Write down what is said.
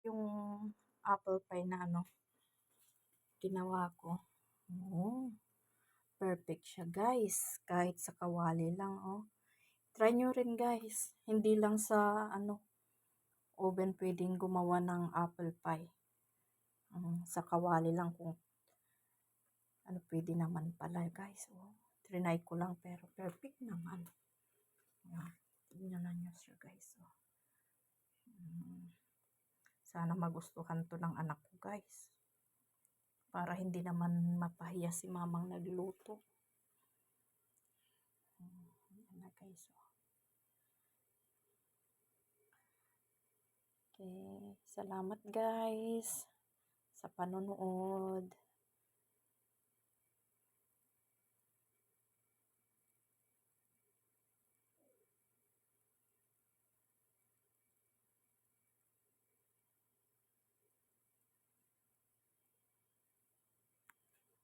Yung apple pie na ginawa ko. Oh, perfect siya guys. Kahit sa kawali lang, oh. Try nyo rin guys. Hindi lang sa oven pwedeng gumawa ng apple pie. Sa kawali lang kung pwede naman pala guys. Oh, trinay ko lang pero perfect naman. Tingnan nyo siya guys. Oh. Sana magustuhan to ng anak ko guys. Para hindi naman mapahiya si mamang nagluto. Yan na guys. Oh. Okay. Salamat guys sa panonood.